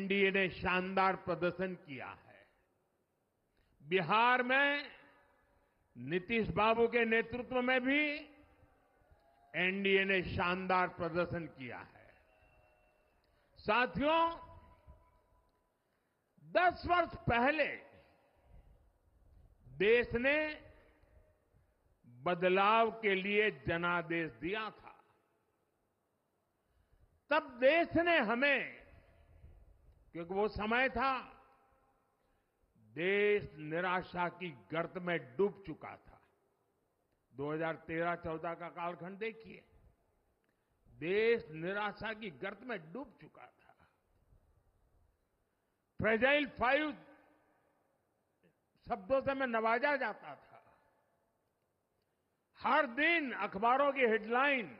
NDA ने शानदार प्रदर्शन किया है। बिहार में नीतीश बाबू के नेतृत्व में भी एनडीए ने शानदार प्रदर्शन किया है। साथियों, 10 वर्ष पहले देश ने बदलाव के लिए जनादेश दिया था। तब देश ने हमें, क्योंकि वो समय था देश निराशा की गर्त में डूब चुका था। 2013-14 का कालखंड देखिए, देश निराशा की गर्त में डूब चुका था। फ्रेजाइल 5 शब्दों से मैं नवाजा जाता था। हर दिन अखबारों की हेडलाइन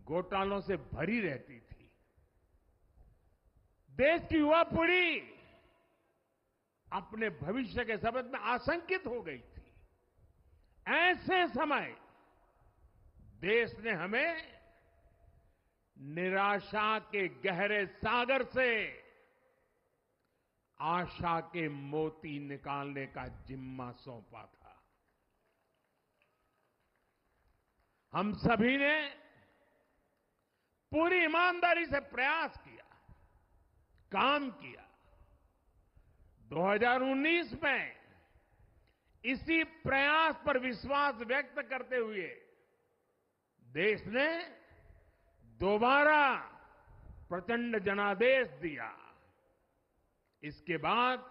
घोटालों से भरी रहती थी। देश की युवा पीढ़ी अपने भविष्य के संबंध में आशंकित हो गई थी। ऐसे समय देश ने हमें निराशा के गहरे सागर से आशा के मोती निकालने का जिम्मा सौंपा था। हम सभी ने पूरी ईमानदारी से प्रयास किया, काम किया। 2019 में इसी प्रयास पर विश्वास व्यक्त करते हुए देश ने दोबारा प्रचंड जनादेश दिया। इसके बाद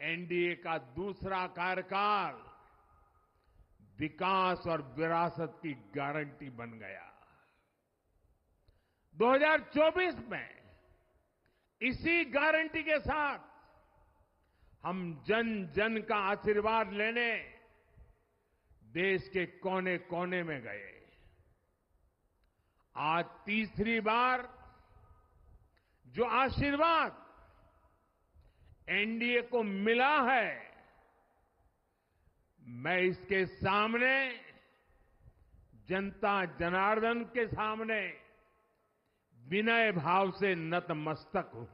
एनडीए का दूसरा कार्यकाल विकास और विरासत की गारंटी बन गया। 2024 में इसी गारंटी के साथ हम जन जन का आशीर्वाद लेने देश के कोने कोने में गए। आज तीसरी बार जो आशीर्वाद एनडीए को मिला है, मैं इसके सामने, जनता जनार्दन के सामने विनय भाव से नतमस्तक हूं।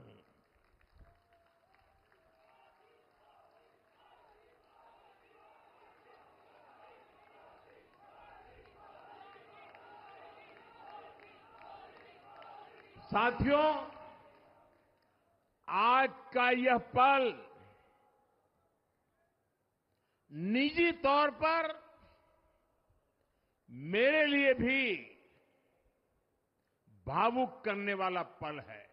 साथियों, आज का यह पल निजी तौर पर मेरे लिए भी भावुक करने वाला पल है।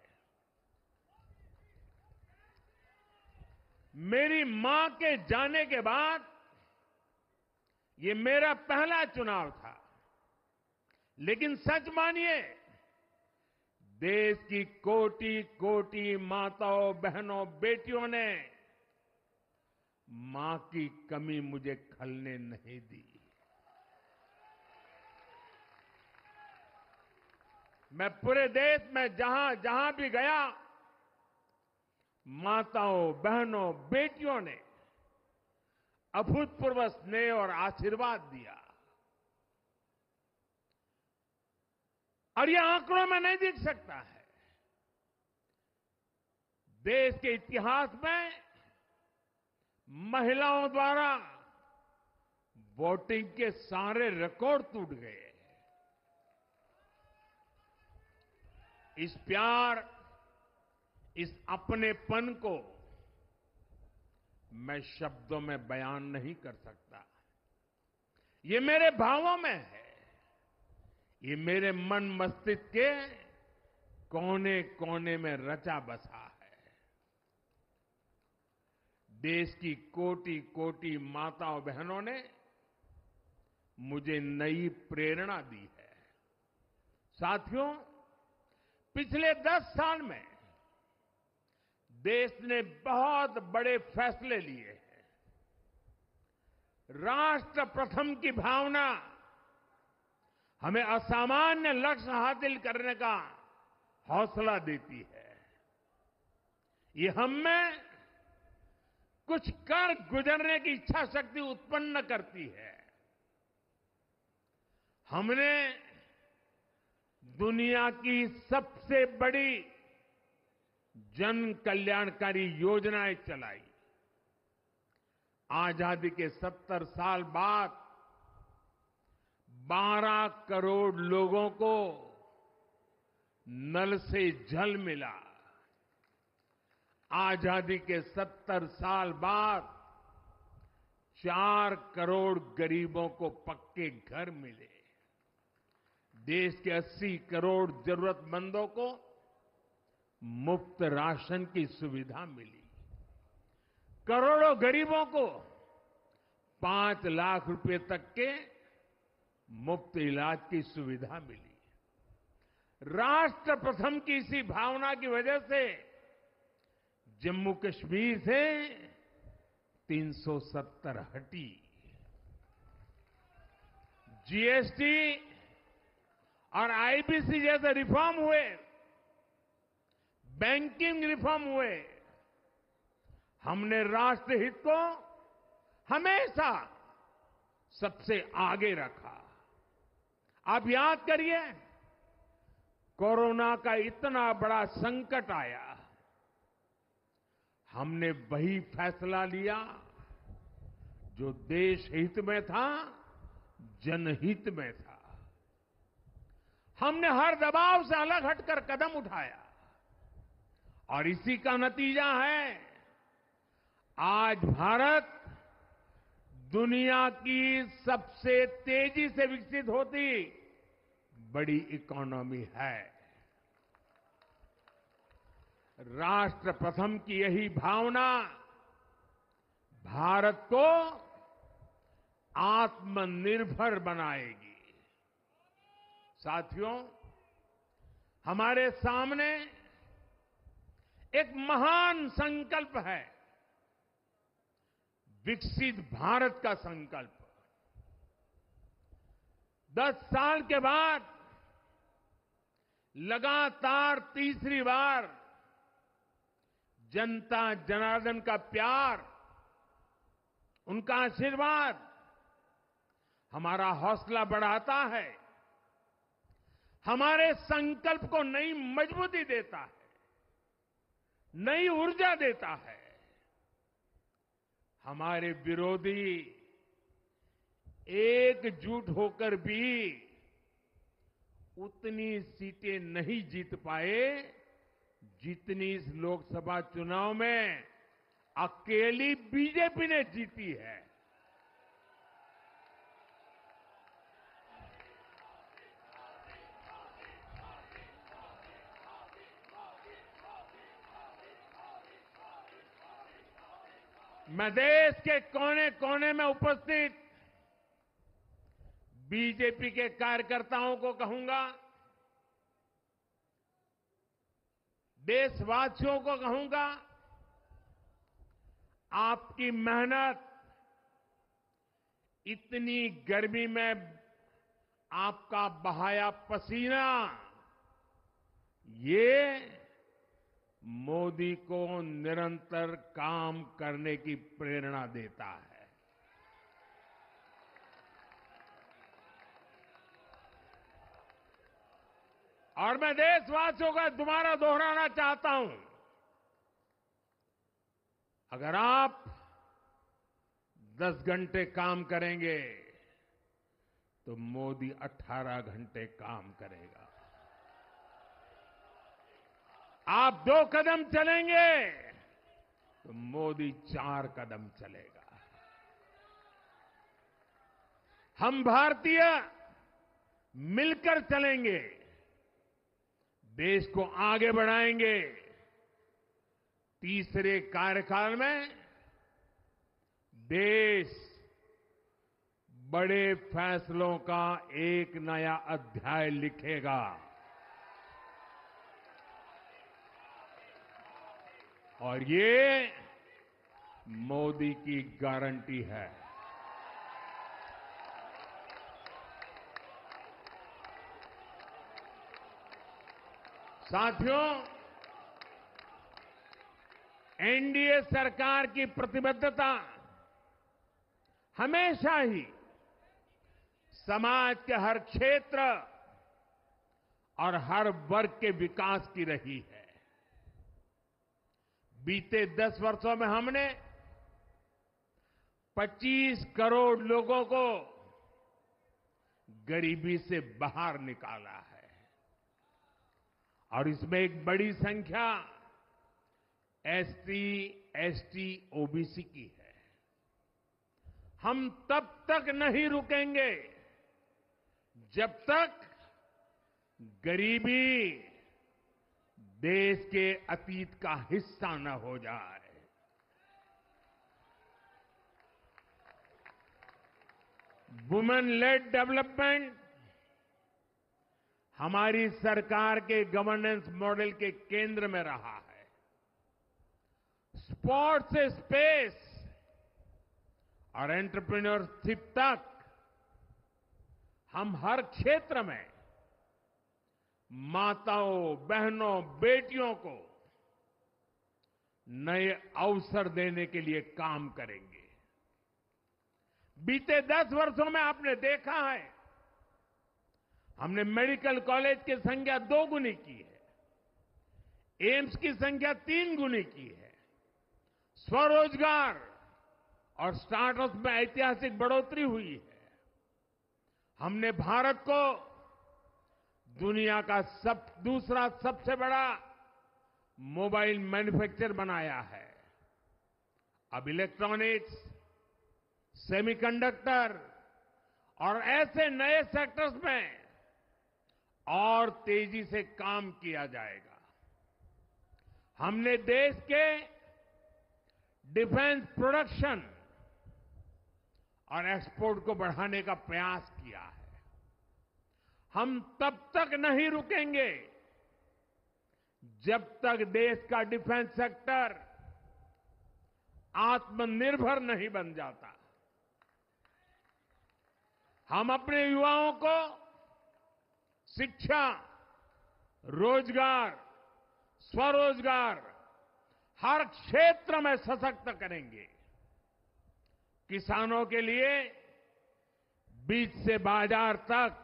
मेरी मां के जाने के बाद ये मेरा पहला चुनाव था, लेकिन सच मानिए, देश की कोटि कोटि माताओं, बहनों, बेटियों ने मां की कमी मुझे खलने नहीं दी। मैं पूरे देश में जहां जहां भी गया, माताओं, बहनों, बेटियों ने अभूतपूर्व स्नेह और आशीर्वाद दिया। और यह आंकड़ों में नहीं दिख सकता है। देश के इतिहास में महिलाओं द्वारा वोटिंग के सारे रिकॉर्ड टूट गए। इस प्यार, इस अपनेपन को मैं शब्दों में बयान नहीं कर सकता। ये मेरे भावों में है। ये मेरे मन मस्तिष्क के कोने कोने में रचा बसा है। देश की कोटि कोटि माताओं बहनों ने मुझे नई प्रेरणा दी है। साथियों, पिछले 10 साल में देश ने बहुत बड़े फैसले लिए हैं। राष्ट्र प्रथम की भावना हमें असामान्य लक्ष्य हासिल करने का हौसला देती है। ये हम में कुछ कर गुजरने की इच्छा शक्ति उत्पन्न करती है। हमने दुनिया की सबसे बड़ी जन कल्याणकारी योजनाएं चलाई। आजादी के 70 साल बाद 12 करोड़ लोगों को नल से जल मिला। आजादी के 70 साल बाद 4 करोड़ गरीबों को पक्के घर मिले। देश के 80 करोड़ जरूरतमंदों को मुफ्त राशन की सुविधा मिली। करोड़ों गरीबों को 5 लाख रुपए तक के मुफ्त इलाज की सुविधा मिली। राष्ट्र प्रथम की इसी भावना की वजह से जम्मू कश्मीर से 370 हटी। जीएसटी और आईबीसी जैसे रिफॉर्म हुए, बैंकिंग रिफॉर्म हुए। हमने राष्ट्रहित को हमेशा सबसे आगे रखा। आप याद करिए, कोरोना का इतना बड़ा संकट आया, हमने वही फैसला लिया जो देश हित में था, जनहित में था। हमने हर दबाव से अलग हटकर कदम उठाया और इसी का नतीजा है आज भारत दुनिया की सबसे तेजी से विकसित होती बड़ी इकोनॉमी है। राष्ट्र प्रथम की यही भावना भारत को आत्मनिर्भर बनाएगी। साथियों, हमारे सामने एक महान संकल्प है, विकसित भारत का संकल्प। 10 साल के बाद लगातार तीसरी बार जनता जनार्दन का प्यार, उनका आशीर्वाद हमारा हौसला बढ़ाता है, हमारे संकल्प को नई मजबूती देता है, नई ऊर्जा देता है। हमारे विरोधी एकजुट होकर भी उतनी सीटें नहीं जीत पाए जितनी इस लोकसभा चुनाव में अकेली बीजेपी ने जीती है। मैं देश के कोने कोने में उपस्थित बीजेपी के कार्यकर्ताओं को कहूंगा, देशवासियों को कहूंगा, आपकी मेहनत, इतनी गर्मी में आपका बहाया पसीना, ये मोदी को निरंतर काम करने की प्रेरणा देता है। और मैं देशवासियों का दोबारा दोहराना चाहता हूं, अगर आप 10 घंटे काम करेंगे तो मोदी 18 घंटे काम करेगा। आप 2 कदम चलेंगे तो मोदी 4 कदम चलेगा। हम भारतीय मिलकर चलेंगे, देश को आगे बढ़ाएंगे। तीसरे कार्यकाल में देश बड़े फैसलों का एक नया अध्याय लिखेगा। और ये मोदी की गारंटी है। साथियों, एनडीए सरकार की प्रतिबद्धता हमेशा ही समाज के हर क्षेत्र और हर वर्ग के विकास की रही है। बीते 10 वर्षों में हमने 25 करोड़ लोगों को गरीबी से बाहर निकाला है और इसमें एक बड़ी संख्या एसटी, एसटी, ओबीसी की है। हम तब तक नहीं रुकेंगे जब तक गरीबी देश के अतीत का हिस्सा न हो जाए। वुमेन लेड डेवलपमेंट हमारी सरकार के गवर्नेंस मॉडल के केंद्र में रहा है। स्पोर्ट्स से स्पेस और एंटरप्रेन्योरशिप तक हम हर क्षेत्र में माताओं, बहनों, बेटियों को नए अवसर देने के लिए काम करेंगे। बीते 10 वर्षों में आपने देखा है हमने मेडिकल कॉलेज की संख्या 2 गुनी की है, एम्स की संख्या 3 गुनी की है, स्वरोजगार और स्टार्टअप में ऐतिहासिक बढ़ोतरी हुई है। हमने भारत को दुनिया का दूसरा सबसे बड़ा मोबाइल मैन्युफैक्चरर बनाया है। अब इलेक्ट्रॉनिक्स, सेमीकंडक्टर और ऐसे नए सेक्टर्स में और तेजी से काम किया जाएगा। हमने देश के डिफेंस प्रोडक्शन और एक्सपोर्ट को बढ़ाने का प्रयास किया है। हम तब तक नहीं रुकेंगे जब तक देश का डिफेंस सेक्टर आत्मनिर्भर नहीं बन जाता। हम अपने युवाओं को शिक्षा, रोजगार, स्वरोजगार हर क्षेत्र में सशक्त करेंगे। किसानों के लिए बीज से बाजार तक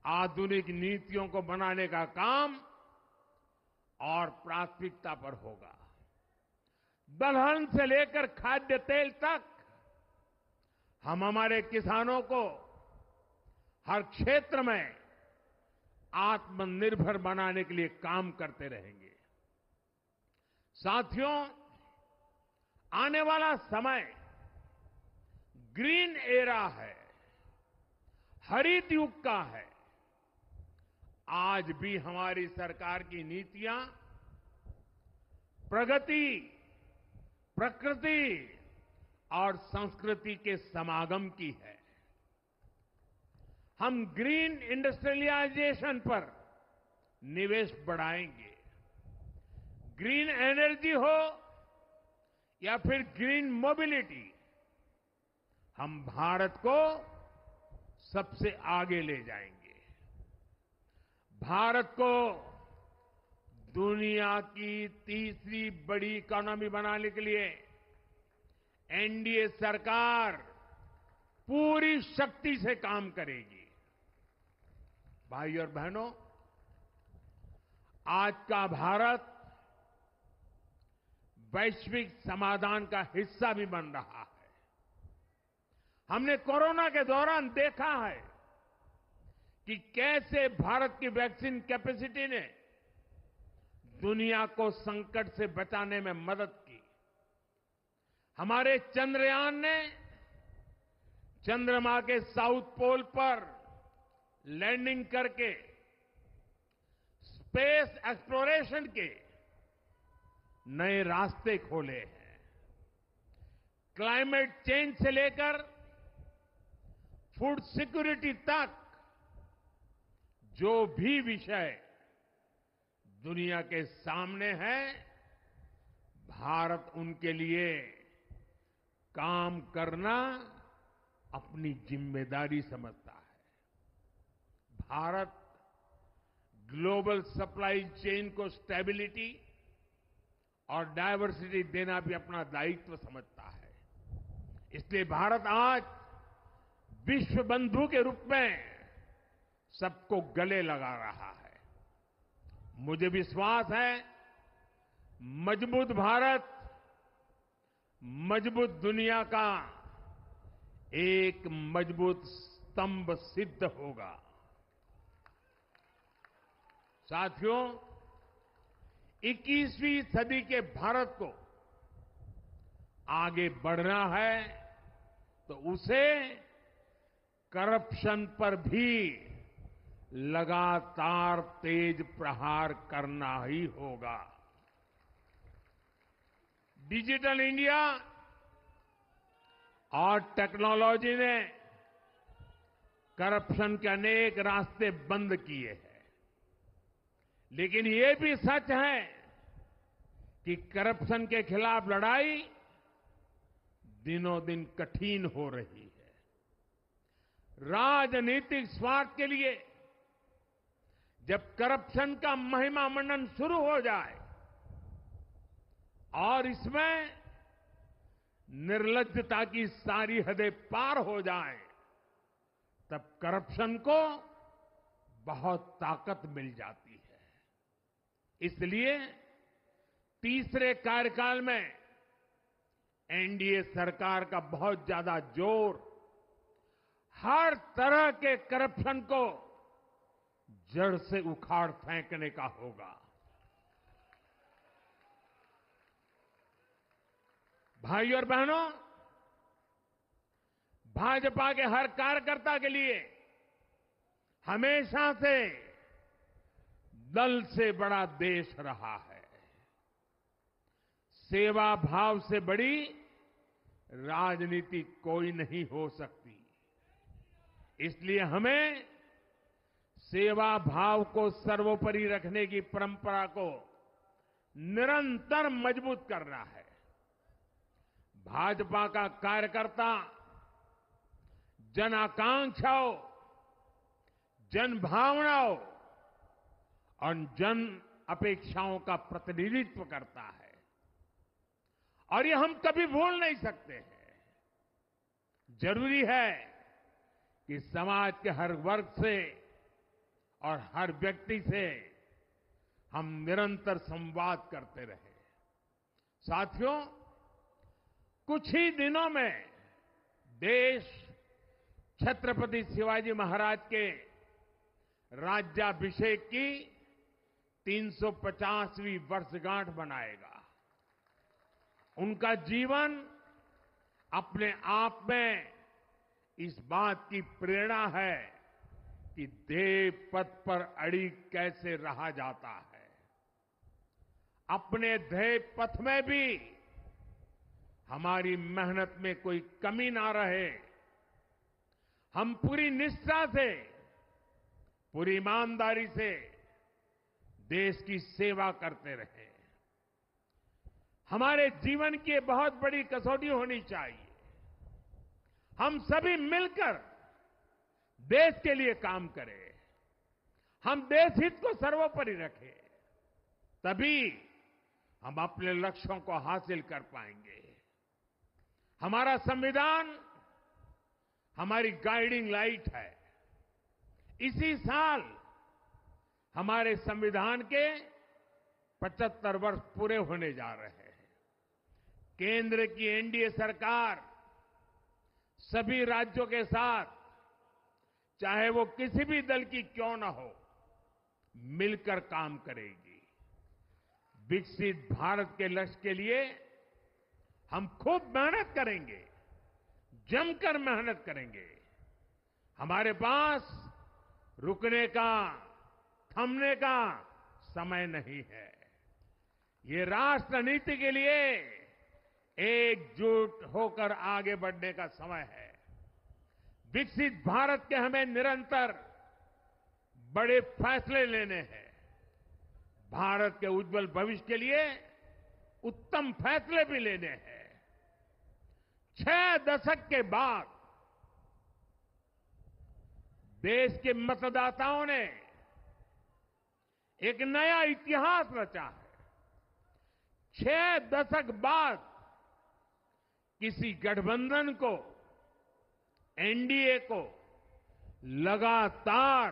आधुनिक नीतियों को बनाने का काम और प्राथमिकता पर होगा। दलहन से लेकर खाद्य तेल तक हम हमारे किसानों को हर क्षेत्र में आत्मनिर्भर बनाने के लिए काम करते रहेंगे। साथियों, आने वाला समय ग्रीन एरा है, हरित युग का है। आज भी हमारी सरकार की नीतियां प्रगति, प्रकृति और संस्कृति के समागम की है। हम ग्रीन इंडस्ट्रियलाइजेशन पर निवेश बढ़ाएंगे। ग्रीन एनर्जी हो या फिर ग्रीन मोबिलिटी, हम भारत को सबसे आगे ले जाएंगे। भारत को दुनिया की तीसरी बड़ी इकोनॉमी बनाने के लिए एनडीए सरकार पूरी शक्ति से काम करेगी। भाई और बहनों, आज का भारत वैश्विक समाधान का हिस्सा भी बन रहा है। हमने कोरोना के दौरान देखा है कि कैसे भारत की वैक्सीन कैपेसिटी ने दुनिया को संकट से बचाने में मदद की। हमारे चंद्रयान ने चंद्रमा के साउथ पोल पर लैंडिंग करके स्पेस एक्सप्लोरेशन के नए रास्ते खोले हैं। क्लाइमेट चेंज से लेकर फूड सिक्योरिटी तक जो भी विषय दुनिया के सामने है, भारत उनके लिए काम करना अपनी जिम्मेदारी समझता है। भारत ग्लोबल सप्लाई चेन को स्टेबिलिटी और डायवर्सिटी देना भी अपना दायित्व समझता है। इसलिए भारत आज विश्व बंधु के रूप में सबको गले लगा रहा है। मुझे विश्वास है मजबूत भारत, मजबूत दुनिया का एक मजबूत स्तंभ सिद्ध होगा। साथियों, 21वीं सदी के भारत को आगे बढ़ना है तो उसे करप्शन पर भी लगातार तेज प्रहार करना ही होगा। डिजिटल इंडिया और टेक्नोलॉजी ने करप्शन के अनेक रास्ते बंद किए हैं, लेकिन ये भी सच है कि करप्शन के खिलाफ लड़ाई दिनों दिन कठिन हो रही है। राजनीतिक स्वार्थ के लिए जब करप्शन का महिमा मंडन शुरू हो जाए और इसमें निर्लज्जता की सारी हदें पार हो जाए, तब करप्शन को बहुत ताकत मिल जाती है। इसलिए तीसरे कार्यकाल में एनडीए सरकार का बहुत ज्यादा जोर हर तरह के करप्शन को जड़ से उखाड़ फेंकने का होगा। भाइयों और बहनों, भाजपा के हर कार्यकर्ता के लिए हमेशा से दल से बड़ा देश रहा है। सेवा भाव से बड़ी राजनीति कोई नहीं हो सकती। इसलिए हमें सेवा भाव को सर्वोपरि रखने की परंपरा को निरंतर मजबूत करना है। भाजपा का कार्यकर्ता जन आकांक्षाओं, जन भावनाओं और जन अपेक्षाओं का प्रतिनिधित्व करता है और ये हम कभी भूल नहीं सकते हैं। जरूरी है कि समाज के हर वर्ग से और हर व्यक्ति से हम निरंतर संवाद करते रहे। साथियों, कुछ ही दिनों में देश छत्रपति शिवाजी महाराज के राज्याभिषेक की 350वीं वर्षगांठ मनाएगा। उनका जीवन अपने आप में इस बात की प्रेरणा है कि ध्येय पथ पर अड़ी कैसे रहा जाता है। अपने ध्येय पथ में भी हमारी मेहनत में कोई कमी ना रहे। हम पूरी निष्ठा से, पूरी ईमानदारी से देश की सेवा करते रहे। हमारे जीवन की बहुत बड़ी कसौटी होनी चाहिए। हम सभी मिलकर देश के लिए काम करें, हम देश हित को सर्वोपरि रखें, तभी हम अपने लक्ष्यों को हासिल कर पाएंगे। हमारा संविधान हमारी गाइडिंग लाइट है। इसी साल हमारे संविधान के 75 वर्ष पूरे होने जा रहे हैं। केंद्र की एनडीए सरकार सभी राज्यों के साथ, चाहे वो किसी भी दल की क्यों न हो, मिलकर काम करेगी। विकसित भारत के लक्ष्य के लिए हम खूब मेहनत करेंगे, जमकर मेहनत करेंगे। हमारे पास रुकने का, थमने का समय नहीं है। ये राष्ट्र नीति के लिए एकजुट होकर आगे बढ़ने का समय है। विकसित भारत के हमें निरंतर बड़े फैसले लेने हैं। भारत के उज्जवल भविष्य के लिए उत्तम फैसले भी लेने हैं। 6 दशक के बाद देश के मतदाताओं ने एक नया इतिहास रचा है। 6 दशक बाद किसी गठबंधन को, एनडीए को लगातार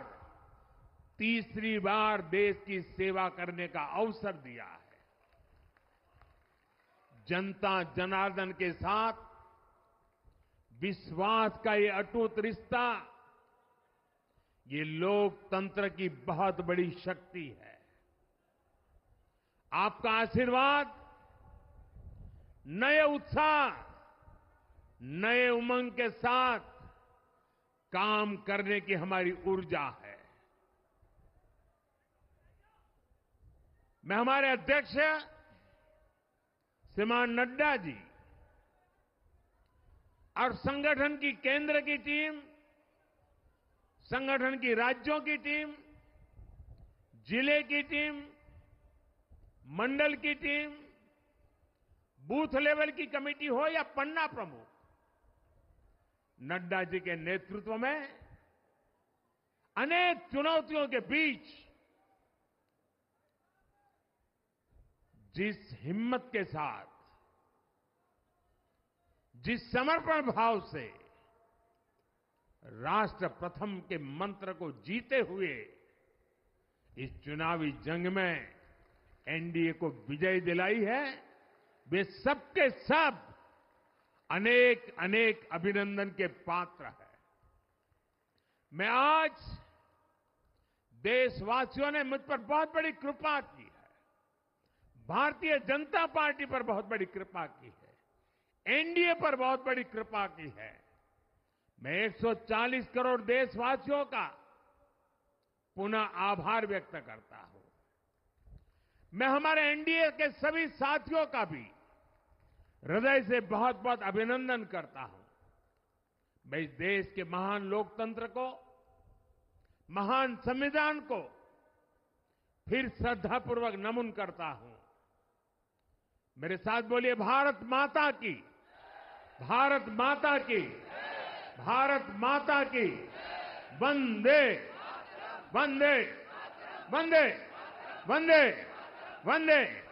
तीसरी बार देश की सेवा करने का अवसर दिया है। जनता जनार्दन के साथ विश्वास का ये अटूट रिश्ता, ये लोकतंत्र की बहुत बड़ी शक्ति है। आपका आशीर्वाद नए उत्साह, नए उमंग के साथ काम करने की हमारी ऊर्जा है। मैं हमारे अध्यक्ष श्रीमान नड्डा जी और संगठन की केंद्र की टीम, संगठन की राज्यों की टीम, जिले की टीम, मंडल की टीम, बूथ लेवल की कमेटी हो या पन्ना प्रमुख, नड्डा जी के नेतृत्व में अनेक चुनौतियों के बीच जिस हिम्मत के साथ, जिस समर्पण भाव से राष्ट्र प्रथम के मंत्र को जीते हुए इस चुनावी जंग में एनडीए को विजय दिलाई है, वे सबके सब अनेक अनेक अभिनंदन के पात्र हैं। मैं आज देशवासियों ने मुझ पर बहुत बड़ी कृपा की है, भारतीय जनता पार्टी पर बहुत बड़ी कृपा की है, एनडीए पर बहुत बड़ी कृपा की है। मैं 140 करोड़ देशवासियों का पुनः आभार व्यक्त करता हूं। मैं हमारे एनडीए के सभी साथियों का भी हृदय से बहुत बहुत अभिनंदन करता हूं। मैं इस देश के महान लोकतंत्र को, महान संविधान को फिर श्रद्धापूर्वक नमन करता हूं। मेरे साथ बोलिए, भारत माता की, भारत माता की, भारत माता की, वंदे वंदे वंदे वंदे वंदे।